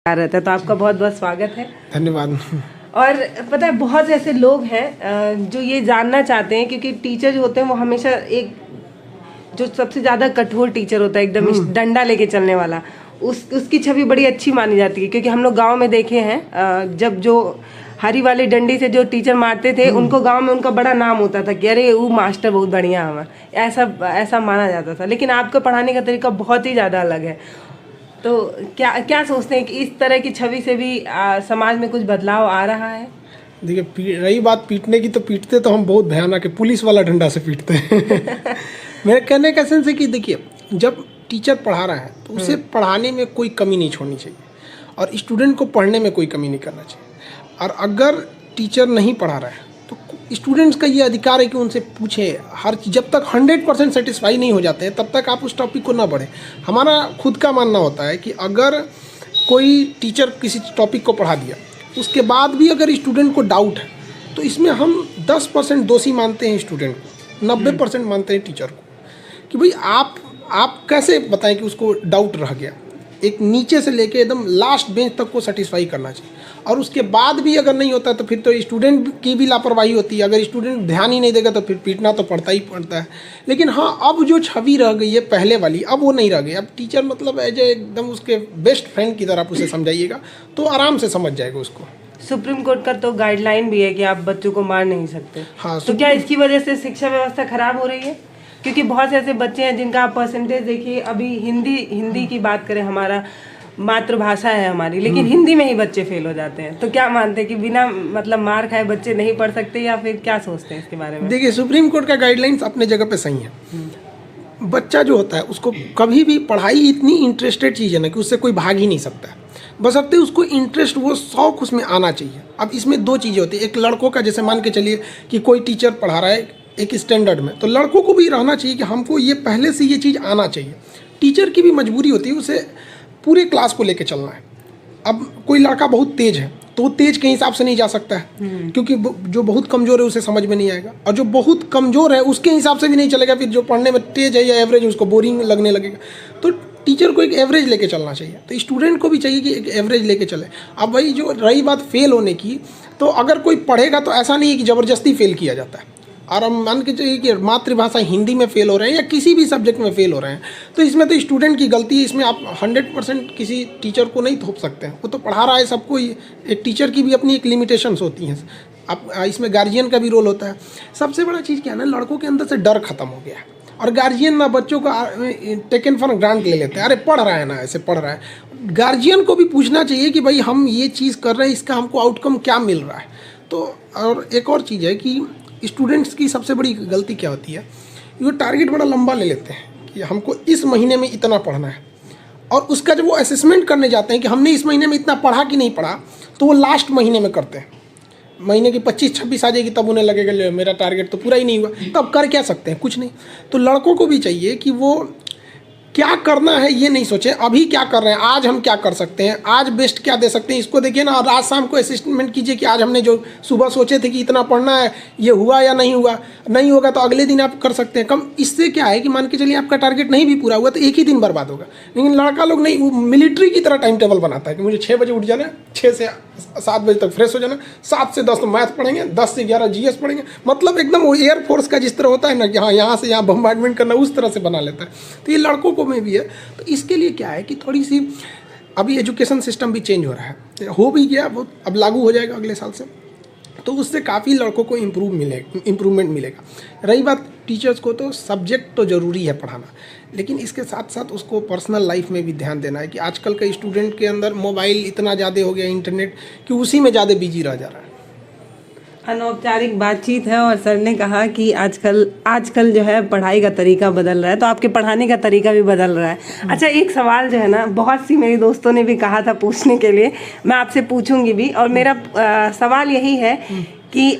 रहता है, तो आपका बहुत बहुत स्वागत है। धन्यवाद। और पता है बहुत ऐसे लोग हैं जो ये जानना चाहते हैं, क्योंकि टीचर जो होते हैं वो हमेशा एक जो सबसे ज़्यादा कठोर टीचर होता है, एकदम डंडा लेके चलने वाला, उसकी छवि बड़ी अच्छी मानी जाती है। क्योंकि हम लोग गांव में देखे हैं, जब जो हरी वाली डंडी से जो टीचर मारते थे उनको गांव में उनका बड़ा नाम होता था कि अरे वो मास्टर बहुत बढ़िया है, ऐसा माना जाता था। लेकिन आपका पढ़ाने का तरीका बहुत ही ज़्यादा अलग है। तो क्या सोचते हैं कि इस तरह की छवि से भी समाज में कुछ बदलाव आ रहा है? देखिए, रही बात पीटने की, तो पीटते तो हम बहुत भयानक है, पुलिस वाला डंडा से पीटते हैं। मेरे कहने का सेंस है कि देखिए, जब टीचर पढ़ा रहा है तो उसे पढ़ाने में कोई कमी नहीं छोड़नी चाहिए और स्टूडेंट को पढ़ने में कोई कमी नहीं करना चाहिए। और अगर टीचर नहीं पढ़ा रहा है तो स्टूडेंट्स का ये अधिकार है कि उनसे पूछे हर चीज़। जब तक 100% सेटिस्फाई नहीं हो जाते हैं तब तक आप उस टॉपिक को ना बढ़ें। हमारा खुद का मानना होता है कि अगर कोई टीचर किसी टॉपिक को पढ़ा दिया, उसके बाद भी अगर स्टूडेंट को डाउट है, तो इसमें हम 10% दोषी मानते हैं स्टूडेंट को, 90% मानते हैं टीचर को। कि भाई आप कैसे बताएं कि उसको डाउट रह गया। एक नीचे से लेके एकदम लास्ट बेंच तक को सेटिस्फाई करना चाहिए। और उसके बाद भी अगर नहीं होता है तो फिर तो स्टूडेंट की भी लापरवाही होती है। अगर स्टूडेंट ध्यान ही नहीं देगा तो फिर पीटना तो पड़ता ही पड़ता है। लेकिन हाँ, अब जो छवि रह गई है पहले वाली, अब वो नहीं रह गई। अब टीचर मतलब एज एकदम उसके बेस्ट फ्रेंड की तरह आप उसे समझाइएगा तो आराम से समझ जाएगा उसको। सुप्रीम कोर्ट का तो गाइडलाइन भी है कि आप बच्चों को मार नहीं सकते। हाँ, तो क्या इसकी वजह से शिक्षा व्यवस्था खराब हो रही है? क्योंकि बहुत से ऐसे बच्चे हैं जिनका आप परसेंटेज देखिए, अभी हिंदी की बात करें, हमारा मातृभाषा है हमारी, लेकिन हिंदी में ही बच्चे फेल हो जाते हैं। तो क्या मानते हैं कि बिना मतलब मार खाए बच्चे नहीं पढ़ सकते, या फिर क्या सोचते हैं इसके बारे में? देखिए, सुप्रीम कोर्ट का गाइडलाइंस अपने जगह पे सही है। बच्चा जो होता है उसको कभी भी पढ़ाई इतनी इंटरेस्टेड चीज़ है ना कि उससे कोई भाग ही नहीं सकता है। बशर्ते उसको इंटरेस्ट, वो शौक उसमें आना चाहिए। अब इसमें दो चीज़ें होती है। एक लड़कों का, जैसे मान के चलिए कि कोई टीचर पढ़ा रहा है एक स्टैंडर्ड में, तो लड़कों को भी रहना चाहिए कि हमको ये पहले से ये चीज़ आना चाहिए। टीचर की भी मजबूरी होती है उसे पूरे क्लास को लेके चलना है। अब कोई लड़का बहुत तेज है तो वो तेज के हिसाब से नहीं जा सकता है, क्योंकि जो बहुत कमज़ोर है उसे समझ में नहीं आएगा, और जो बहुत कमज़ोर है उसके हिसाब से भी नहीं चलेगा। फिर जो पढ़ने में तेज है या एवरेज है उसको बोरिंग लगने लगेगा। तो टीचर को एक एवरेज लेके चलना चाहिए, तो स्टूडेंट को भी चाहिए कि एक एवरेज लेके चले। अब भाई जो रही बात फेल होने की, तो अगर कोई पढ़ेगा तो ऐसा नहीं है कि ज़बरदस्ती फेल किया जाता है। और हम मान के चलिए कि मातृभाषा हिंदी में फेल हो रहे हैं या किसी भी सब्जेक्ट में फेल हो रहे हैं, तो इसमें तो स्टूडेंट की गलती है। इसमें आप 100% किसी टीचर को नहीं थोप सकते हैं। वो तो पढ़ा रहा है सबको। एक टीचर की भी अपनी एक लिमिटेशंस होती हैं। अब इसमें गार्जियन का भी रोल होता है। सबसे बड़ा चीज़ क्या है ना, लड़कों के अंदर से डर खत्म हो गया है, और गार्जियन ना बच्चों को टेकन फॉर ग्रांट ले लेते हैं। अरे पढ़ रहा है ना, ऐसे पढ़ रहा है। गार्जियन को भी पूछना चाहिए कि भाई हम ये चीज़ कर रहे हैं, इसका हमको आउटकम क्या मिल रहा है। तो और एक और चीज़ है कि स्टूडेंट्स की सबसे बड़ी गलती क्या होती है, ये टारगेट बड़ा लंबा ले लेते हैं कि हमको इस महीने में इतना पढ़ना है, और उसका जब वो असेसमेंट करने जाते हैं कि हमने इस महीने में इतना पढ़ा कि नहीं पढ़ा, तो वो लास्ट महीने में करते हैं। महीने की 25-26 आ जाएगी तब उन्हें लगेगा मेरा टारगेट तो पूरा ही नहीं हुआ। तब कर क्या सकते हैं? कुछ नहीं। तो लड़कों को भी चाहिए कि वो क्या करना है ये नहीं सोचें, अभी क्या कर रहे हैं, आज हम क्या कर सकते हैं, आज बेस्ट क्या दे सकते हैं, इसको देखिए ना। और आज शाम को असेसमेंट कीजिए कि आज हमने जो सुबह सोचे थे कि इतना पढ़ना है, ये हुआ या नहीं हुआ। नहीं होगा तो अगले दिन आप कर सकते हैं कम। इससे क्या है कि मान के चलिए आपका टारगेट नहीं भी पूरा हुआ तो एक ही दिन बर्बाद होगा। लेकिन लड़का लोग नहीं, वो मिलिट्री की तरह टाइम टेबल बनाता है कि मुझे 6 बजे उठ जाना, 6 से 7 बजे तक फ्रेश हो जाना, 7 से 10 मैथ पढ़ेंगे, 10 से 11 GS पढ़ेंगे। मतलब एकदम वो एयरफोर्स का जिस तरह होता है ना कि हाँ यहाँ से यहाँ बम्बार्डमेंट करना, उस तरह से बना लेता है। तो ये लड़कों को में भी है। तो इसके लिए क्या है कि थोड़ी सी अभी एजुकेशन सिस्टम भी चेंज हो रहा है, हो भी गया, वो अब लागू हो जाएगा अगले साल से। तो उससे काफ़ी लड़कों को इम्प्रूवमेंट मिलेगा। रही बात टीचर्स को, तो सब्जेक्ट तो ज़रूरी है पढ़ाना, लेकिन इसके साथ साथ उसको पर्सनल लाइफ में भी ध्यान देना है कि आजकल का स्टूडेंट के अंदर मोबाइल इतना ज़्यादा हो गया, इंटरनेट, कि उसी में ज़्यादा बिजी रह जा रहा है। अनौपचारिक बातचीत है, और सर ने कहा कि आजकल जो है पढ़ाई का तरीका बदल रहा है, तो आपके पढ़ाने का तरीका भी बदल रहा है। अच्छा, एक सवाल जो है ना, बहुत सी मेरी दोस्तों ने भी कहा था पूछने के लिए, मैं आपसे पूछूंगी भी। और मेरा सवाल यही है कि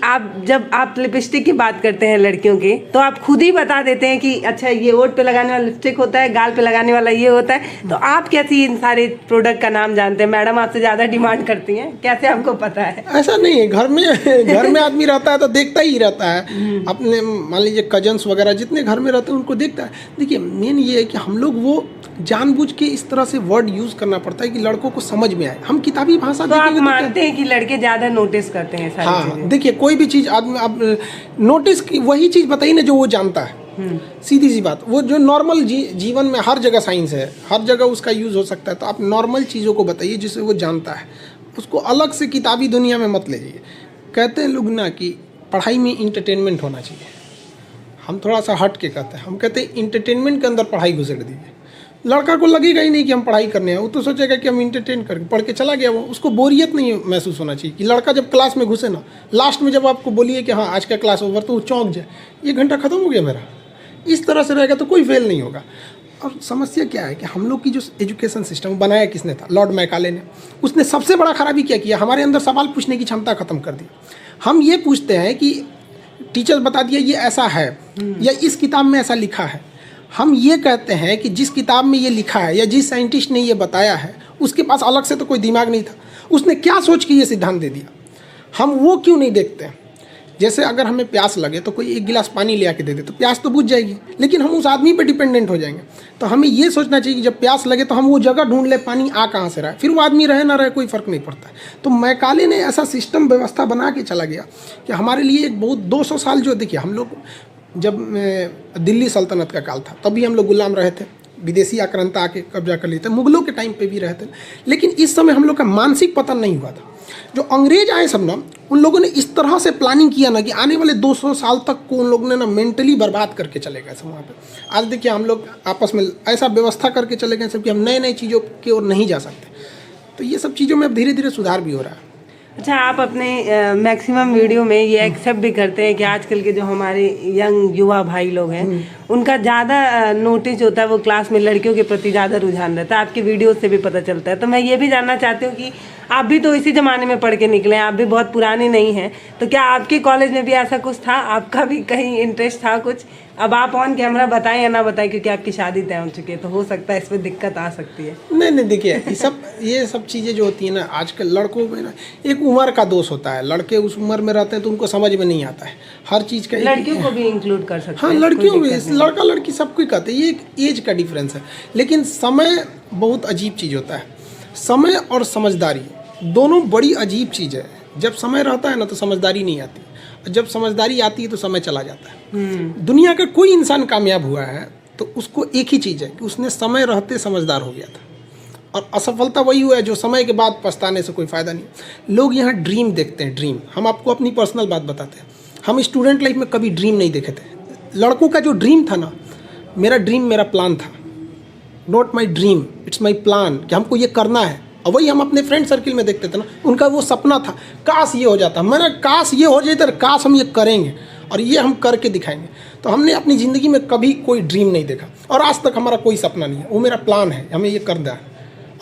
जब आप लिपस्टिक की बात करते हैं लड़कियों की, तो आप खुद ही बता देते हैं कि अच्छा ये ओठ पे लगाने वाला लिपस्टिक होता है, गाल पे लगाने वाला ये होता है। तो आप कैसे इन सारे प्रोडक्ट का नाम जानते हैं? मैडम आपसे ज़्यादा डिमांड करती हैं, कैसे आपको पता है? ऐसा नहीं है, घर में आदमी रहता है तो देखता ही रहता है। अपने मान लीजिए कजन्स वगैरह जितने घर में रहते हैं उनको देखता है। देखिए, मेन ये है कि हम लोग वो जानबूझ के इस तरह से वर्ड यूज करना पड़ता है कि लड़कों को समझ में आए। हम किताबी भाषा तो आप देखेंगे मानते हैं कि लड़के ज्यादा नोटिस करते हैं सारी हाँ, चीजें? देखिए कोई भी चीज आदमी आप नोटिस की वही चीज बताइए ना जो वो जानता है। सीधी सी बात, वो जो नॉर्मल जीवन में हर जगह साइंस है, हर जगह उसका यूज हो सकता है, तो आप नॉर्मल चीज़ों को बताइए जिसे वो जानता है, उसको अलग से किताबी दुनिया में मत लीजिए। कहते हैं लोग ना कि पढ़ाई में इंटरटेनमेंट होना चाहिए, हम थोड़ा सा हट के कहते हैं, हम कहते हैं इंटरटेनमेंट के अंदर पढ़ाई घुसेड़ दीजिए। लड़का को लगेगा ही नहीं कि हम पढ़ाई करने हैं, वो तो सोचेगा कि हम इंटरटेन करके पढ़ के चला गया, वो उसको बोरियत नहीं महसूस होना चाहिए। कि लड़का जब क्लास में घुसे ना, लास्ट में जब आपको बोलिए कि हाँ आज का क्लास ओवर, तो वो चौंक जाए, ये घंटा खत्म हो गया मेरा। इस तरह से रहेगा तो कोई फेल नहीं होगा। और समस्या क्या है कि हम लोग की जो एजुकेशन सिस्टम बनाया किसने था? लॉर्ड मैकाले ने। उसने सबसे बड़ा खराबी क्या किया? हमारे अंदर सवाल पूछने की क्षमता खत्म कर दी। हम ये पूछते हैं कि टीचर बता दिया ये ऐसा है या इस किताब में ऐसा लिखा है। हम ये कहते हैं कि जिस किताब में ये लिखा है या जिस साइंटिस्ट ने ये बताया है उसके पास अलग से तो कोई दिमाग नहीं था, उसने क्या सोच के ये सिद्धांत दे दिया। हम वो क्यों नहीं देखते हैं? जैसे अगर हमें प्यास लगे तो कोई एक गिलास पानी ले आके दे दे तो प्यास तो बुझ जाएगी, लेकिन हम उस आदमी पे डिपेंडेंट हो जाएंगे। तो हमें ये सोचना चाहिए कि जब प्यास लगे तो हम वो जगह ढूंढ ले, पानी आ कहाँ से रहा है, फिर वो आदमी रहे ना रहे कोई फ़र्क नहीं पड़ता है। तो मैकाले ने ऐसा सिस्टम व्यवस्था बना के चला गया कि हमारे लिए एक बहुत 200 साल जो, देखिए हम लोग जब दिल्ली सल्तनत का काल था तब भी हम लोग गुलाम रहे थे, विदेशी आक्रांता आके कब्जा कर लेते, मुगलों के टाइम पे भी रहे थे, लेकिन इस समय हम लोग का मानसिक पतन नहीं हुआ था। जो अंग्रेज आए सब ना, उन लोगों ने इस तरह से प्लानिंग किया ना कि आने वाले 200 साल तक को उन लोगों ने ना मेंटली बर्बाद करके चले गए सब वहाँ पे। आज देखिए हम लोग आपस में ऐसा व्यवस्था करके चले गए सब कि हम नए नए चीज़ों की ओर नहीं जा सकते। तो ये सब चीज़ों में अब धीरे धीरे सुधार भी हो रहा है। अच्छा, आप अपने मैक्सिमम वीडियो में ये एक्सेप्ट भी करते हैं कि आजकल के जो हमारे यंग युवा भाई लोग हैं उनका ज़्यादा नोटिस होता है, वो क्लास में लड़कियों के प्रति ज़्यादा रुझान रहता है, आपके वीडियो से भी पता चलता है। तो मैं ये भी जानना चाहती हूँ कि आप भी तो इसी ज़माने में पढ़ के निकले हैं, आप भी बहुत पुराने नहीं हैं, तो क्या आपके कॉलेज में भी ऐसा कुछ था? आपका भी कहीं इंटरेस्ट था कुछ? अब आप ऑन कैमरा बताएं या ना बताएं, क्योंकि आपकी शादी तय हो चुकी है तो हो सकता है इसमें दिक्कत आ सकती है। नहीं देखिए ये सब चीज़ें जो होती है ना आजकल लड़कों में ना, एक उम्र का दोष होता है। लड़के उस उम्र में रहते हैं तो उनको समझ में नहीं आता है हर चीज़ का। लड़कियों को भी इंक्लूड कर सकते हैं। हाँ, लड़कियों में लड़का लड़की सबको ही कहते हैं, ये एक एज का डिफरेंस है। लेकिन समय बहुत अजीब चीज़ होता है। समय और समझदारी दोनों बड़ी अजीब चीज़ है। जब समय रहता है ना तो समझदारी नहीं आती, जब समझदारी आती है तो समय चला जाता है। दुनिया का कोई इंसान कामयाब हुआ है तो उसको एक ही चीज़ है कि उसने समय रहते समझदार हो गया था, और असफलता वही हुआ है जो समय के बाद पछताने से कोई फ़ायदा नहीं। लोग यहाँ ड्रीम देखते हैं, ड्रीम। हम आपको अपनी पर्सनल बात बताते हैं, हम स्टूडेंट लाइफ में कभी ड्रीम नहीं देखे थे। लड़कों का जो ड्रीम था ना, मेरा ड्रीम मेरा प्लान था, not my dream, it's my plan, कि हमको ये करना है। और वही हम अपने फ्रेंड सर्किल में देखते थे ना, उनका वो सपना था, काश ये हो जाता, मेरा काश ये हो जाता, काश हम ये करेंगे और ये हम करके दिखाएंगे। तो हमने अपनी ज़िंदगी में कभी कोई ड्रीम नहीं देखा, और आज तक हमारा कोई सपना नहीं है। वो मेरा प्लान है, हमें ये करना है,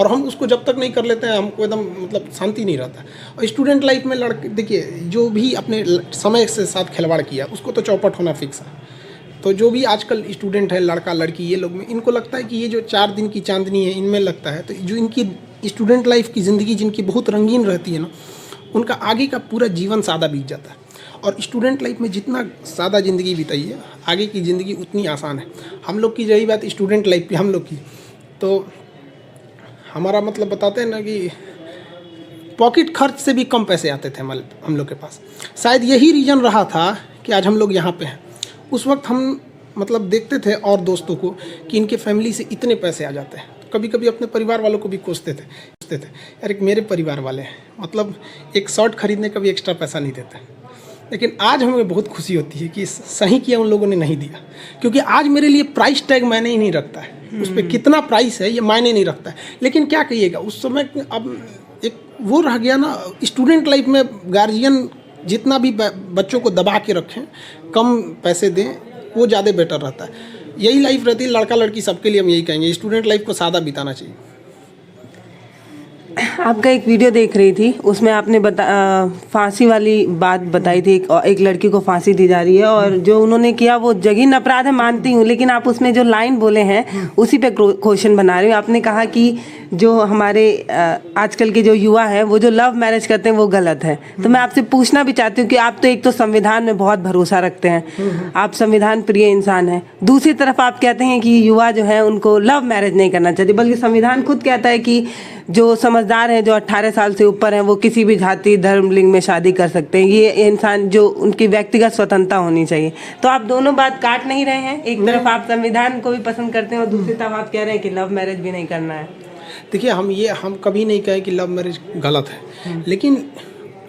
और हम उसको जब तक नहीं कर लेते हैं हमको एकदम मतलब शांति नहीं रहता। और स्टूडेंट लाइफ में लड़के देखिए, जो भी अपने समय के साथ खिलवाड़ किया उसको तो चौपट होना फिक्स है। तो जो भी आजकल स्टूडेंट है, लड़का लड़की, ये लोग में इनको लगता है कि ये जो 4 दिन की चांदनी है इनमें लगता है, तो जो इनकी स्टूडेंट लाइफ की ज़िंदगी जिनकी बहुत रंगीन रहती है ना, उनका आगे का पूरा जीवन सादा बीत जाता है। और स्टूडेंट लाइफ में जितना सादा ज़िंदगी बिताइए, आगे की ज़िंदगी उतनी आसान है। हम लोग की यही बात स्टूडेंट लाइफ की हम लोग की, तो हमारा मतलब बताते हैं ना कि पॉकेट खर्च से भी कम पैसे आते थे हम लोग के पास। शायद यही रीज़न रहा था कि आज हम लोग यहाँ पे हैं। उस वक्त हम मतलब देखते थे और दोस्तों को कि इनके फैमिली से इतने पैसे आ जाते हैं, तो कभी कभी अपने परिवार वालों को भी कोसते थे यार एक मेरे परिवार वाले हैं, मतलब एक शर्ट खरीदने का भी एक्स्ट्रा पैसा नहीं देते। लेकिन आज हमें बहुत खुशी होती है कि सही किया उन लोगों ने नहीं दिया, क्योंकि आज मेरे लिए प्राइस टैग मायने ही नहीं रखता है, उस पर कितना प्राइस है ये मायने नहीं रखता है। लेकिन क्या कहिएगा, उस समय अब एक वो रह गया ना, स्टूडेंट लाइफ में गार्जियन जितना भी बच्चों को दबा के रखें, कम पैसे दें, वो ज़्यादा बेटर रहता है। यही लाइफ रहती है लड़का लड़की सबके लिए। हम यही कहेंगे स्टूडेंट लाइफ को सादा बिताना चाहिए। आपका एक वीडियो देख रही थी, उसमें आपने फांसी वाली बात बताई थी, एक लड़की को फांसी दी जा रही है और जो उन्होंने किया वो जघन्य अपराध है, मानती हूँ, लेकिन आप उसमें जो लाइन बोले हैं उसी पे क्वेश्चन बना रहे हो। आपने कहा कि जो हमारे आजकल के जो युवा हैं वो जो लव मैरिज करते हैं वो गलत है। तो मैं आपसे पूछना भी चाहती हूँ कि आप तो एक तो संविधान में बहुत भरोसा रखते हैं, आप संविधान प्रिय इंसान हैं, दूसरी तरफ आप कहते हैं कि युवा जो है उनको लव मैरिज नहीं करना चाहिए, बल्कि संविधान खुद कहता है कि जो समझदार हैं, जो 18 साल से ऊपर हैं, वो किसी भी जाति धर्म लिंग में शादी कर सकते हैं। ये इंसान जो उनकी व्यक्तिगत स्वतंत्रता होनी चाहिए। तो आप दोनों बात काट नहीं रहे हैं? एक तरफ आप संविधान को भी पसंद करते हैं और दूसरी तरफ आप कह रहे हैं कि लव मैरिज भी नहीं करना है। देखिए, हम कभी नहीं कहे कि लव मैरिज गलत है, लेकिन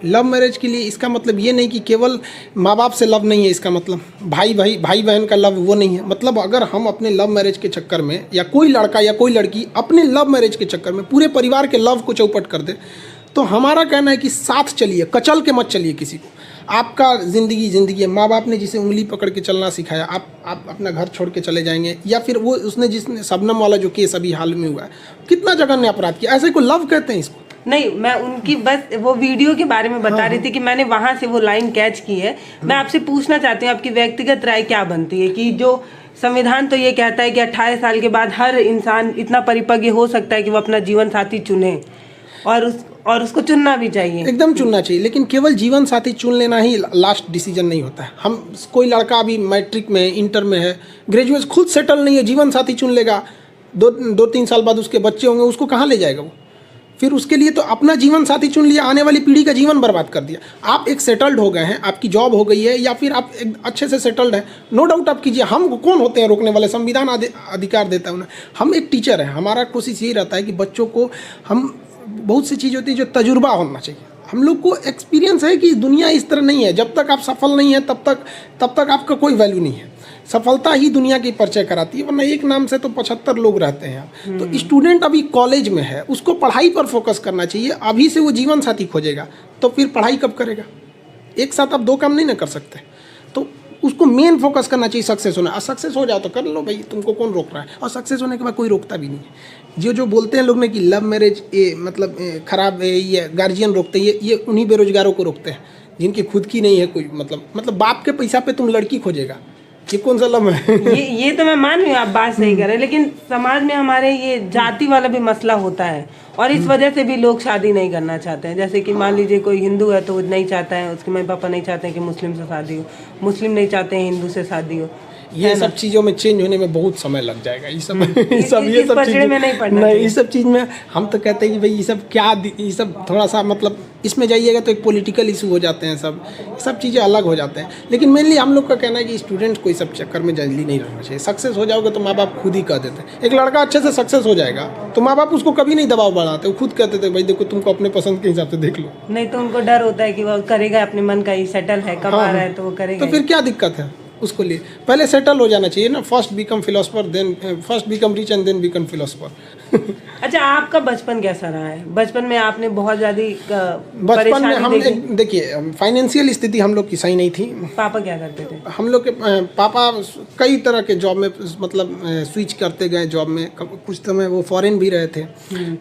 लव मैरिज के लिए इसका मतलब ये नहीं कि केवल माँ बाप से लव नहीं है। इसका मतलब भाई बहन का लव वो नहीं है। मतलब अगर हम अपने लव मैरिज के चक्कर में, या कोई लड़का या कोई लड़की अपने लव मैरिज के चक्कर में पूरे परिवार के लव को चौपट कर दे, तो हमारा कहना है कि साथ चलिए, कचल के मत चलिए किसी को। आपका ज़िंदगी है, माँ बाप ने जिसे उंगली पकड़ के चलना सिखाया, आप अपना घर छोड़ के चले जाएंगे, या फिर वो उसने जिसने शबनम वाला जो केस अभी हाल में हुआ है, कितना जघन्य अपराध किया, ऐसे को लव कहते हैं इसको? नहीं, मैं उनकी बस वो वीडियो के बारे में बता रही थी कि मैंने वहां से वो लाइन कैच की है। मैं आपसे पूछना चाहती हूँ आपकी व्यक्तिगत राय क्या बनती है कि जो संविधान तो ये कहता है कि 18 साल के बाद हर इंसान इतना परिपक्व हो सकता है कि वो अपना जीवन साथी चुने, और उसको चुनना भी चाहिए, एकदम चुनना चाहिए, लेकिन केवल जीवन साथी चुन लेना ही लास्ट डिसीजन नहीं होता है। हम कोई लड़का अभी मैट्रिक में, इंटर में है, ग्रेजुएट, खुद सेटल नहीं है, जीवन साथी चुन लेगा, 2-3 साल बाद उसके बच्चे होंगे, उसको कहाँ ले जाएगा वो? फिर उसके लिए तो अपना जीवन साथी चुन लिया, आने वाली पीढ़ी का जीवन बर्बाद कर दिया। आप एक सेटल्ड हो गए हैं, आपकी जॉब हो गई है, या फिर आप एक अच्छे से सेटल्ड हैं, नो डाउट आप कीजिए। हम कौन होते हैं रोकने वाले? संविधान अधिकार देता है उन्हें। हम एक टीचर हैं, हमारा कोशिश यही रहता है कि बच्चों को, हम बहुत सी चीज़ होती है जो तजुर्बा होना चाहिए। हम लोग को एक्सपीरियंस है कि दुनिया इस तरह नहीं है। जब तक आप सफल नहीं है तब तक आपका कोई वैल्यू नहीं है। सफलता ही दुनिया की परिचय कराती है, वरना एक नाम से तो 75 लोग रहते हैं। तो स्टूडेंट अभी कॉलेज में है, उसको पढ़ाई पर फोकस करना चाहिए। अभी से वो जीवन साथी खोजेगा तो फिर पढ़ाई कब करेगा? एक साथ आप 2 काम नहीं ना कर सकते। तो उसको मेन फोकस करना चाहिए सक्सेस होना। और सक्सेस हो जाओ तो कर लो भाई, तुमको कौन रोक रहा है? और सक्सेस होने के बाद कोई रोकता भी नहीं है। जो बोलते हैं लोग ने कि लव मैरिज ये मतलब खराब है, ये गार्जियन रोकते हैं, ये उन्हीं बेरोजगारों को रोकते हैं जिनकी खुद की नहीं है कोई। मतलब बाप के पैसा पे तुम लड़की खोजेगा, ये कौन सा लव है? ये तो मैं मान रही हूँ, आप बात सही कर रहे हैं, लेकिन समाज में हमारे ये जाति वाला भी मसला होता है, और इस वजह से भी लोग शादी नहीं करना चाहते हैं। जैसे कि मान लीजिए कोई हिंदू है तो वो नहीं चाहता है, उसके मम्मी पापा नहीं चाहते हैं कि मुस्लिम से शादी हो, मुस्लिम नहीं चाहते हैं हिंदू से शादी हो। ये सब चीज़ों में चेंज होने में बहुत समय लग जाएगा। ये सब चीज़ में नहीं पढ़ना नहीं, इस सब चीज़ में हम तो कहते हैं कि भाई ये सब थोड़ा सा मतलब इसमें जाइएगा तो एक पॉलिटिकल इशू हो जाते हैं, सब चीज़ें अलग हो जाते हैं। लेकिन मेनली हम लोग का कहना है कि स्टूडेंट्स को इस सब चक्कर में जल्दी नहीं रहना चाहिए। सक्सेस हो जाओगे तो माँ बाप खुद ही कह देते हैं। एक लड़का अच्छे से सक्सेस हो जाएगा तो माँ बाप उसको कभी नहीं दबाव बढ़ाते, वो खुद कहते थे भाई देखो तुमको अपने पसंद के हिसाब से देख लो। नहीं तो उनको डर होता है कि वो करेगा अपने मन का ही, सेटल है, कमा रहा है तो वो करेगा। तो फिर क्या दिक्कत है? उसको लिए पहले सेटल हो जाना चाहिए ना। First become philosopher, then first become rich and then become philosopher. अच्छा, आपका बचपन कैसा रहा है? बचपन में आपने बहुत ज्यादा बचपन में हम देखिए फाइनेंशियल स्थिति हम लोग की सही नहीं थी। पापा क्या करते थे? हम लोग के पापा कई तरह के जॉब में मतलब स्विच करते गए जॉब में। कुछ समय वो फॉरेन भी रहे थे,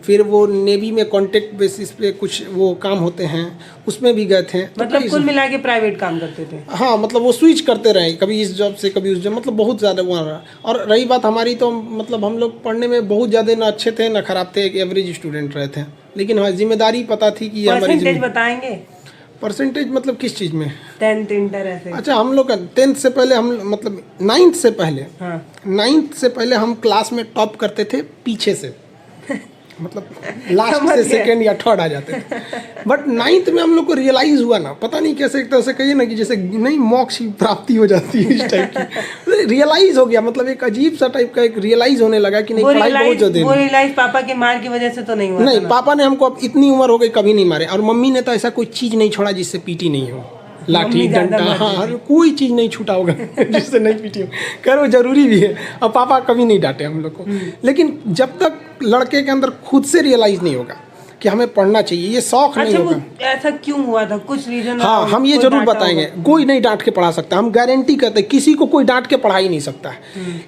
फिर वो नेवी में कॉन्ट्रैक्ट बेसिस पे कुछ वो काम होते हैं उसमें भी गए थे। मतलब कुल मिला के प्राइवेट काम करते थे? हाँ, मतलब वो स्विच करते रहे, कभी इस जॉब से कभी उस जॉब, मतलब बहुत ज़्यादा वहाँ रहा। और रही बात हमारी, तो मतलब हम लोग पढ़ने में बहुत ज़्यादा ना अच्छे थे ना खराब थे, एक एवरेज स्टूडेंट रहे थे। लेकिन हाँ, जिम्मेदारी पता थी कि परसेंटेज बताएंगे? परसेंटेज मतलब किस चीज़ में? 10th इंटर ऐसे? अच्छा, हम लोग का 10th से पहले हम मतलब 9th से पहले, हाँ। 9th से पहले हम क्लास में टॉप करते थे पीछे से। मतलब लास्ट से सेकंड या थर्ड आ जाते थे। बट 9th में हम लोग को रियलाइज़ हुआ ना, पता नहीं कैसे, एक तरह से कहिए ना कि जैसे नहीं मोक्ष की प्राप्ति हो जाती है इस टाइप की। रियलाइज़ हो गया, मतलब एक अजीब सा टाइप का एक रियलाइज़ होने लगा कि नहीं पढ़ाई बहुत ज़्यादा। वो रियलाइज़ पापा के मार की वजह से तो नहीं हुआ? नहीं, पापा ने हमको अब इतनी उम्र हो गई कभी नहीं मारे, और मम्मी ने तो ऐसा कोई चीज़ नहीं छोड़ा जिससे पीटी नहीं हो। लाठी डंडा, हाँ, कोई चीज़ नहीं छूटा होगा जिससे नहीं पीटी हो। खैर वो जरूरी भी है, और पापा कभी नहीं डांटे हम लोग को। लेकिन जब तक लड़के के अंदर खुद से रियलाइज़ नहीं होगा कि हमें पढ़ना चाहिए, ये शौक नहीं अच्छा, वो होगा। ऐसा क्यों हुआ था, कुछ रीजन? हाँ, हम ये जरूर बताएंगे। कोई नहीं डांट के पढ़ा सकता, हम गारंटी करते हैं, किसी को कोई डांट के पढ़ा ही नहीं सकता है।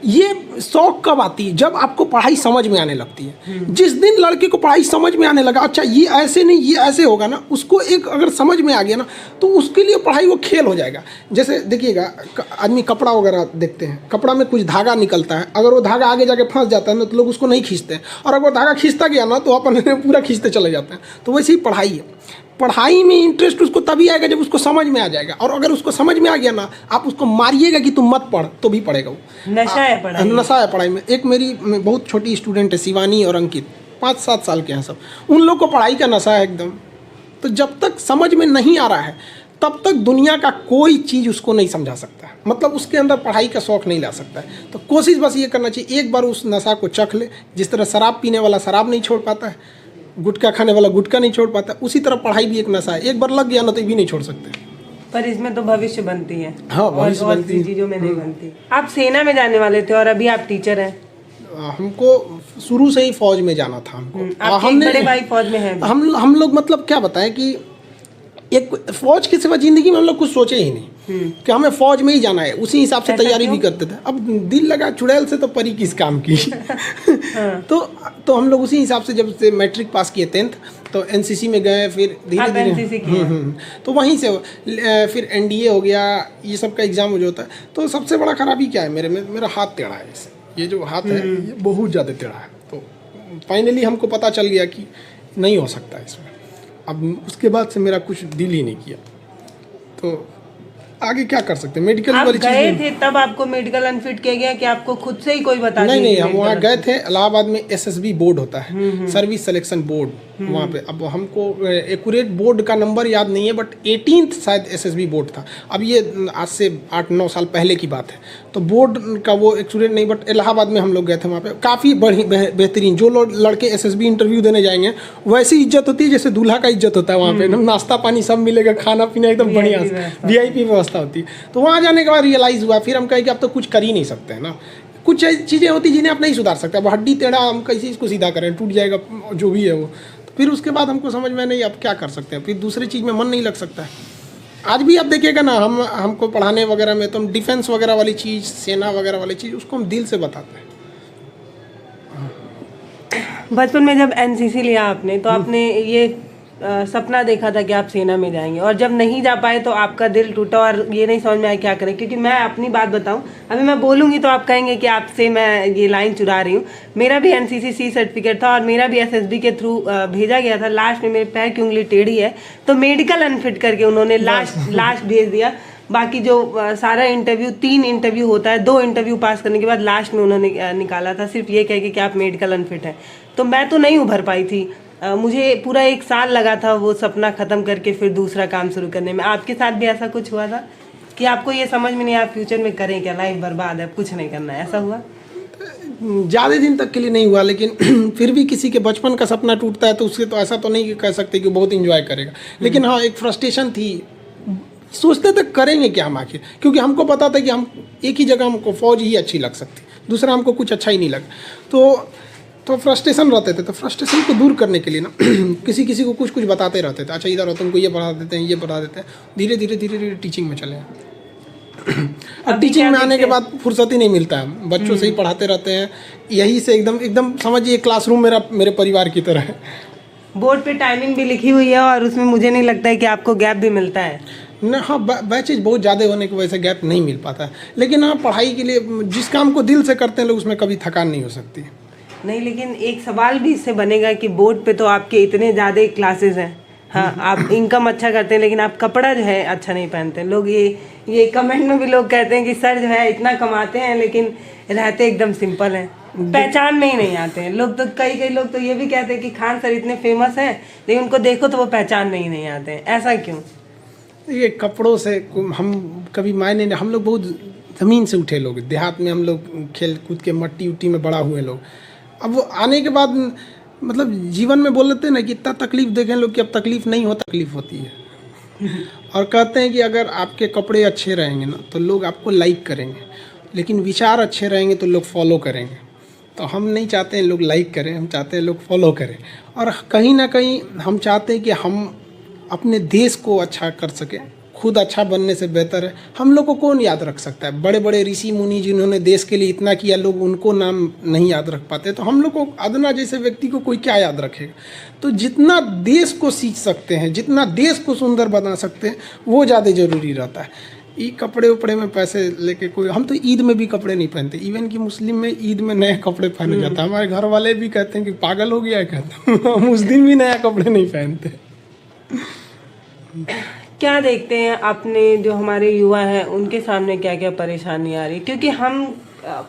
ये शौक कब आती है? जब आपको पढ़ाई समझ में आने लगती है। जिस दिन लड़के को पढ़ाई समझ में आने लगा, अच्छा ये ऐसे नहीं ये ऐसे होगा ना, उसको एक अगर समझ में आ गया ना, तो उसके लिए पढ़ाई वो खेल हो जाएगा। जैसे देखिएगा, आदमी कपड़ा वगैरह देखते हैं, कपड़ा में कुछ धागा निकलता है, अगर वो धागा आगे जाके फंस जाता है ना, तो लोग उसको नहीं खींचते हैं, और अगर वो धागा खींचता गया ना, तो अपन पूरा खींचते चले जाते हैं। तो वैसे ही पढ़ाई है। पढ़ाई में इंटरेस्ट उसको तभी आएगा जब उसको समझ में आ जाएगा, और अगर उसको समझ में आ गया ना, आप उसको मारिएगा कि तुम मत पढ़, तो भी पढ़ेगा वो। नशा है पढ़ाई, नशा है पढ़ाई में। एक मेरी बहुत छोटी स्टूडेंट है, शिवानी और अंकित, 5-7 साल के हैं सब। उन लोग को पढ़ाई का नशा है एकदम। तो जब तक समझ में नहीं आ रहा है, तब तक दुनिया का कोई चीज़ उसको नहीं समझा सकता, मतलब उसके अंदर पढ़ाई का शौक नहीं ला सकता है। तो कोशिश बस ये करना चाहिए, एक बार उस नशा को चख ले। जिस तरह शराब पीने वाला शराब नहीं छोड़ पाता है, गुटखा खाने वाला गुटखा नहीं छोड़ पाता, उसी तरह पढ़ाई भी एक नशा है। एक बार लग गया ना, तो ये भी नहीं छोड़ सकते। पर इसमें तो भविष्य बनती है। हाँ, भविष्य और बनती है। चीजों में नहीं बनती। आप सेना में जाने वाले थे और अभी आप टीचर हैं। हमको शुरू से ही फौज में जाना था। हमको आपके एक बड़े भाई फौज में हैं। हम लोग मतलब क्या बताएं कि एक फौज के सिवा जिंदगी में हम लोग कुछ सोचे ही नहीं कि हमें फौज में ही जाना है। उसी हिसाब से तैयारी भी करते थे। अब दिल लगा चुड़ैल से तो परी किस काम की। हाँ। तो हम लोग उसी हिसाब से, जब से मैट्रिक पास किए 10th, तो एनसीसी में गए, फिर धीरे धीरे तो वहीं से फिर एनडीए हो गया, ये सब का एग्जाम हो जाता है। तो सबसे बड़ा खराबी क्या है मेरे में, मेरा हाथ टेढ़ा है। ये जो हाथ है ये बहुत ज़्यादा टेढ़ा है। तो फाइनली हमको पता चल गया कि नहीं हो सकता इसमें। अब उसके बाद से मेरा कुछ दिल ही नहीं किया। तो आगे क्या कर सकते हैं, मेडिकल वाली चीज़। गए थे तब आपको मेडिकल अनफिट किया गया कि आपको खुद से ही कोई बता दिया? नहीं, हम वहाँ गए थे। इलाहाबाद में एसएसबी बोर्ड होता है, सर्विस सिलेक्शन बोर्ड, वहाँ पे। अब हमको एक्यूरेट बोर्ड का नंबर याद नहीं है, बट 18th शायद एसएसबी बोर्ड था। अब ये आज से 8-9 साल पहले की बात है। तो बोर्ड का वो एक्यूरेट नहीं, बट इलाहाबाद में हम लोग गए थे। वहाँ पे काफ़ी बेहतरीन, जो लड़के एसएसबी इंटरव्यू देने जाएंगे वैसी इज्जत होती है जैसे दूल्हा का इज्जत होता है वहाँ पे। नाश्ता पानी सब मिलेगा, खाना पीना एकदम बढ़िया, VIP व्यवस्था होती है। तो वहाँ जाने के बाद रियलाइज़ हुआ, फिर हम कहे कि अब तो कुछ कर ही नहीं सकते हैं ना। कुछ चीज़ें होती जिन्हें आप नहीं सुधार सकते। अब हड्डी टेढ़ा, हम कैसे इसको सीधा करें, टूट जाएगा जो भी है वो। तो फिर उसके बाद हमको समझ में नहीं, अब क्या कर सकते हैं। फिर दूसरी चीज़ में मन नहीं लग सकता है। आज भी आप देखिएगा ना, हमको पढ़ाने वगैरह में तो हम डिफेंस वगैरह वाली चीज़, सेना वगैरह वाली चीज़, उसको हम दिल से बताते हैं। बचपन में जब एनसीसी लिया आपने, तो आपने ये सपना देखा था कि आप सेना में जाएंगे, और जब नहीं जा पाए तो आपका दिल टूटा और ये नहीं समझ में आया क्या करें। क्योंकि मैं अपनी बात बताऊं, अभी मैं बोलूँगी तो आप कहेंगे कि आपसे मैं ये लाइन चुरा रही हूँ। मेरा भी एनसीसी C सर्टिफिकेट था और मेरा भी एसएसबी के थ्रू भेजा गया था। लास्ट में मेरे पैर की उंगली टेढ़ी है, तो मेडिकल अनफिट करके उन्होंने लास्ट भेज दिया। बाकी जो सारा इंटरव्यू, 3 इंटरव्यू होता है, 2 इंटरव्यू पास करने के बाद लास्ट में उन्होंने निकाला था सिर्फ ये कह के कि आप मेडिकल अनफिट हैं। तो मैं तो नहीं उभर पाई थी। मुझे पूरा 1 साल लगा था वो सपना ख़त्म करके फिर दूसरा काम शुरू करने में। आपके साथ भी ऐसा कुछ हुआ था कि आपको ये समझ में नहीं आया फ्यूचर में करें क्या, लाइफ बर्बाद है, कुछ नहीं करना है, ऐसा हुआ? ज़्यादा दिन तक के लिए नहीं हुआ, लेकिन फिर भी किसी के बचपन का सपना टूटता है तो उससे तो ऐसा तो नहीं कह सकते कि बहुत इंजॉय करेगा। लेकिन हाँ, एक फ्रस्ट्रेशन थी। सोचते थे करेंगे क्या हम आखिर, क्योंकि हमको पता था कि हम एक ही जगह, हमको फौज ही अच्छी लग सकती, दूसरा हमको कुछ अच्छा ही नहीं लगा। तो फ्रस्ट्रेशन रहते थे। तो फ्रस्ट्रेशन को दूर करने के लिए ना किसी को कुछ बताते रहते थे। अच्छा इधर हो, तुमको ये पढ़ा देते हैं, ये पढ़ा देते हैं। धीरे धीरे टीचिंग में चले। अब टीचिंग में आने के बाद फुर्सत ही नहीं मिलता है, बच्चों से ही पढ़ाते रहते हैं। यही से एकदम समझिए क्लासरूम मेरे परिवार की तरह है। बोर्ड पे टाइमिंग भी लिखी हुई है और उसमें मुझे नहीं लगता है कि आपको गैप भी मिलता है ना। हाँ, बैचेज बहुत ज़्यादा होने की वजह से गैप नहीं मिल पाता है। लेकिन हाँ, पढ़ाई के लिए जिस काम को दिल से करते हैं लोग, उसमें कभी थकान नहीं हो सकती। नहीं, लेकिन एक सवाल भी इससे बनेगा कि बोर्ड पे तो आपके इतने ज़्यादा क्लासेस हैं, हाँ, आप इनकम अच्छा करते हैं, लेकिन आप कपड़ा जो है अच्छा नहीं पहनते। लोग ये कमेंट में भी लोग कहते हैं कि सर जो है इतना कमाते हैं लेकिन रहते एकदम सिंपल हैं, पहचान में ही नहीं आते हैं लोग। तो कई लोग तो ये भी कहते हैं कि खान सर इतने फेमस हैं लेकिन उनको देखो तो वो पहचान में ही नहीं आते हैं। ऐसा क्यों? ये कपड़ों से हम कभी मायने नहीं। हम लोग बहुत ज़मीन से उठे लोग, देहात में हम लोग खेल कूद के मट्टी उट्टी में बड़ा हुए लोग। अब वो आने के बाद मतलब जीवन में बोल लेते हैं ना कि इतना तकलीफ देखें लोग कि अब तकलीफ नहीं हो, तकलीफ होती है। और कहते हैं कि अगर आपके कपड़े अच्छे रहेंगे ना तो लोग आपको लाइक करेंगे, लेकिन विचार अच्छे रहेंगे तो लोग फॉलो करेंगे। तो हम नहीं चाहते हैं लोग लाइक करें, हम चाहते हैं लोग फॉलो करें। और कहीं ना कहीं हम चाहते हैं कि हम अपने देश को अच्छा कर सकें। खुद अच्छा बनने से बेहतर है, हम लोग को कौन याद रख सकता है? बड़े बड़े ऋषि मुनि जिन्होंने देश के लिए इतना किया, लोग उनको नाम नहीं याद रख पाते, तो हम लोग को अदना जैसे व्यक्ति को कोई क्या याद रखेगा? तो जितना देश को सीख सकते हैं, जितना देश को सुंदर बना सकते हैं, वो ज़्यादा ज़रूरी रहता है। ये कपड़े उपड़े में पैसे लेके कोई, हम तो ईद में भी कपड़े नहीं पहनते। इवन कि मुस्लिम में ईद में नए कपड़े पहने जाते हैं। हमारे घर वाले भी कहते हैं कि पागल हो गया है, कहते हैं हम उस दिन भी नया कपड़े नहीं पहनते। क्या देखते हैं अपने जो हमारे युवा हैं उनके सामने क्या क्या परेशानी आ रही? क्योंकि हम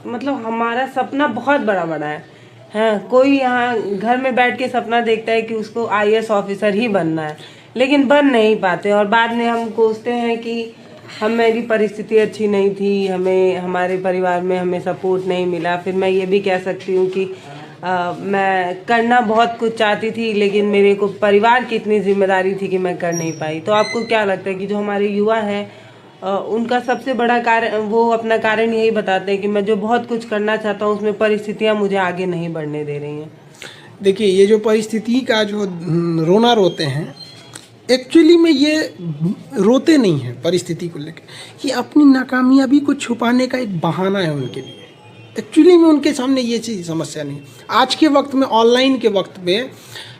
मतलब हमारा सपना बहुत बड़ा बड़ा है। हाँ, कोई यहाँ घर में बैठ के सपना देखता है कि उसको आईएएस ऑफिसर ही बनना है, लेकिन बन नहीं पाते। और बाद में हम कोसते हैं कि मेरी परिस्थिति अच्छी नहीं थी, हमें हमारे परिवार में हमें सपोर्ट नहीं मिला। फिर मैं ये भी कह सकती हूँ कि मैं करना बहुत कुछ चाहती थी, लेकिन मेरे को परिवार की इतनी जिम्मेदारी थी कि मैं कर नहीं पाई। तो आपको क्या लगता है कि जो हमारे युवा हैं उनका सबसे बड़ा कारण, वो अपना कारण यही बताते हैं कि मैं जो बहुत कुछ करना चाहता हूँ उसमें परिस्थितियाँ मुझे आगे नहीं बढ़ने दे रही हैं? देखिए, ये जो परिस्थिति का जो रोना रोते हैं, एक्चुअली में ये रोते नहीं हैं परिस्थिति को लेकर, ये अपनी नाकामयाबी को छुपाने का एक बहाना है उनके लिए। एक्चुअली में उनके सामने ये चीज़ समस्या नहीं। आज के वक्त में, ऑनलाइन के वक्त में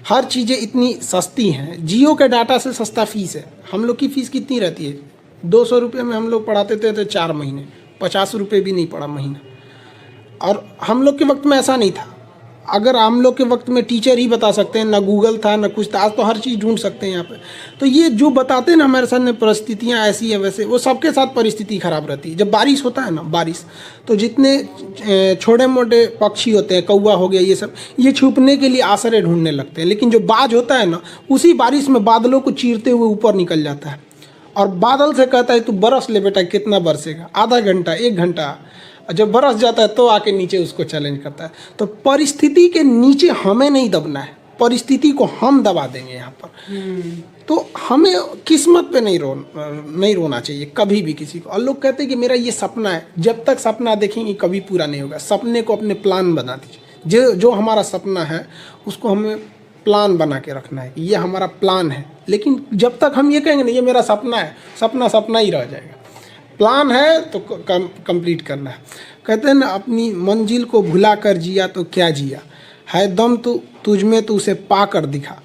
हर चीज़ें इतनी सस्ती हैं। जियो के डाटा से सस्ता फीस है। हम लोग की फ़ीस कितनी रहती है? 200 रुपये में हम लोग पढ़ाते थे तो 4 महीने, 50 रुपये भी नहीं पड़ा महीना। और हम लोग के वक्त में ऐसा नहीं था। अगर हम लोग के वक्त में टीचर ही बता सकते हैं, ना गूगल था ना कुछ था। आज तो हर चीज़ ढूंढ सकते हैं यहाँ पे। तो ये जो बताते हैं ना हमारे सामने परिस्थितियाँ ऐसी है वैसे, वो सबके साथ परिस्थिति खराब रहती है। जब बारिश होता है ना, बारिश, तो जितने छोटे मोटे पक्षी होते हैं, कौवा हो गया, ये सब, ये छुपने के लिए आश्रय ढूंढने लगते हैं। लेकिन जो बाज होता है ना, उसी बारिश में बादलों को चीरते हुए ऊपर निकल जाता है और बादल से कहता है तू बरस ले बेटा, कितना बरसेगा? आधा घंटा, 1 घंटा। जब बरस जाता है तो आके नीचे उसको चैलेंज करता है। तो परिस्थिति के नीचे हमें नहीं दबना है, परिस्थिति को हम दबा देंगे यहाँ पर। तो हमें किस्मत पे नहीं रोना चाहिए कभी भी किसी को। और लोग कहते हैं कि मेरा ये सपना है। जब तक सपना देखेंगे कभी पूरा नहीं होगा। सपने को अपने प्लान बना दीजिए। जो हमारा सपना है उसको हमें प्लान बना के रखना है कि ये हमारा प्लान है। लेकिन जब तक हम ये कहेंगे ना ये मेरा सपना है, सपना सपना ही रह जाएगा। प्लान है तो कंप्लीट करना है। कहते हैं ना, अपनी मंजिल को भुला कर जिया तो क्या जिया, है दम तो तुझ में तो उसे पा कर दिखा।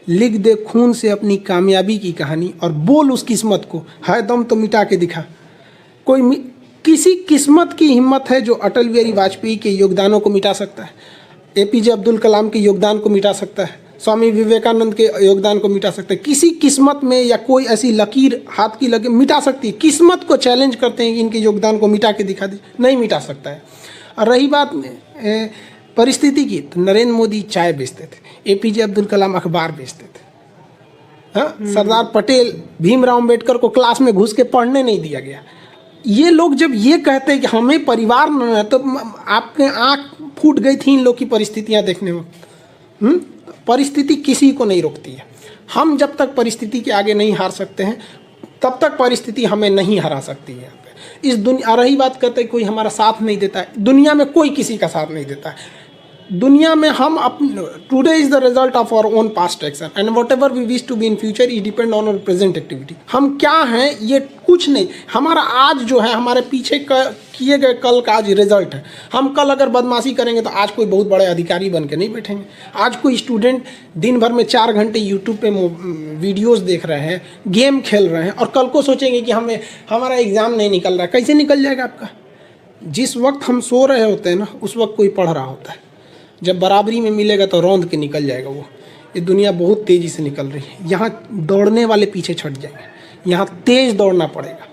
लिख दे खून से अपनी कामयाबी की कहानी और बोल उस किस्मत को, है दम तो मिटा के दिखा। किसी किस्मत की हिम्मत है जो अटल बिहारी वाजपेयी के योगदानों को मिटा सकता है, एपीजे अब्दुल कलाम के योगदान को मिटा सकता है, स्वामी विवेकानंद के योगदान को मिटा सकते हैं। किसी किस्मत में या कोई ऐसी लकीर हाथ की लकीर मिटा सकती है? किस्मत को चैलेंज करते हैं कि इनके योगदान को मिटा के दिखा दे, नहीं मिटा सकता है। और रही बात परिस्थिति की, तो नरेंद्र मोदी चाय बेचते थे, एपीजे अब्दुल कलाम अखबार बेचते थे। हाँ, सरदार पटेल, भीमराव अम्बेडकर को क्लास में घुस के पढ़ने नहीं दिया गया। ये लोग जब ये कहते हैं कि हमें परिवार न है, तो आपके आँख फूट गई थी इन लोग की परिस्थितियाँ देखने में। परिस्थिति किसी को नहीं रोकती है। हम जब तक परिस्थिति के आगे नहीं हार सकते हैं तब तक परिस्थिति हमें नहीं हरा सकती है। इस दुनिया, रही बात कहते हैं कोई हमारा साथ नहीं देता है, दुनिया में कोई किसी का साथ नहीं देता है। दुनिया में हम today is the result of our own past action and whatever we wish to be in future is depend on our present activity. हम क्या हैं ये कुछ नहीं, हमारा आज जो है हमारे पीछे किए गए कल का आज रिजल्ट है। हम कल अगर बदमाशी करेंगे तो आज कोई बहुत बड़े अधिकारी बन के नहीं बैठेंगे। आज कोई स्टूडेंट दिन भर में 4 घंटे यूट्यूब पे वीडियोस देख रहे हैं, गेम खेल रहे हैं, और कल को सोचेंगे कि हमारा एग्ज़ाम नहीं निकल रहा है। कैसे निकल जाएगा आपका? जिस वक्त हम सो रहे होते हैं ना, उस वक्त कोई पढ़ रहा होता है। जब बराबरी में मिलेगा तो रौंद के निकल जाएगा वो। ये दुनिया बहुत तेज़ी से निकल रही है। यहाँ दौड़ने वाले पीछे छट जाएंगे। यहाँ तेज़ दौड़ना पड़ेगा,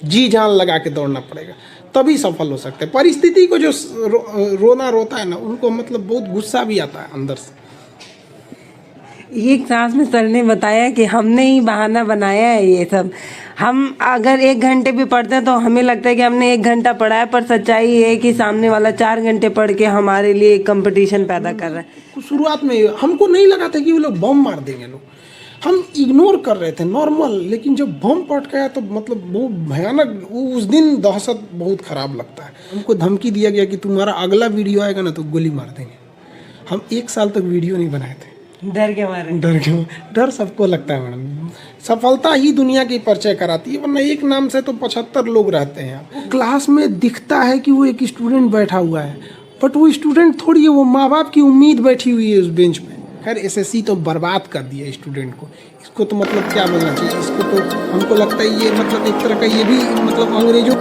जी जान लगा के दौड़ना पड़ेगा, तभी सफल हो सकते हैं। परिस्थिति को जो रोना रोता है ना, उनको मतलब बहुत गुस्सा भी आता है अंदर से। एक क्लास में सर ने बताया कि हमने ही बहाना बनाया है ये सब। हम अगर 1 घंटे भी पढ़ते हैं तो हमें लगता है कि हमने 1 घंटा पढ़ा है, पर सच्चाई ये है कि सामने वाला 4 घंटे पढ़ के हमारे लिए कंपटीशन पैदा कर रहा है। शुरुआत में हमको नहीं लगा था कि वो लोग बम मार देंगे। लोग हम इग्नोर कर रहे थे नॉर्मल, लेकिन जब बम पटकाया तो मतलब बहुत भयानक, उस दिन दहशत बहुत ख़राब लगता है। हमको धमकी दिया गया कि तुम्हारा अगला वीडियो आएगा ना तो गोली मार देंगे। हम 1 साल तक वीडियो नहीं बनाए थे, डर के मारे। डर सबको लगता है मैडम। सफलता ही दुनिया की परिचय कराती है, वरना एक नाम से तो 75 लोग रहते हैं। क्लास में दिखता है कि वो एक स्टूडेंट बैठा हुआ है, बट वो स्टूडेंट थोड़ी है, वो माँ बाप की उम्मीद बैठी हुई है उस बेंच पे। खैर एसएससी तो बर्बाद कर दिया स्टूडेंट को, इसको तो मतलब क्या बोलना चाहिए, इसको तो हमको लगता है ये मतलब एक तरह का ये भी मतलब अंग्रेजों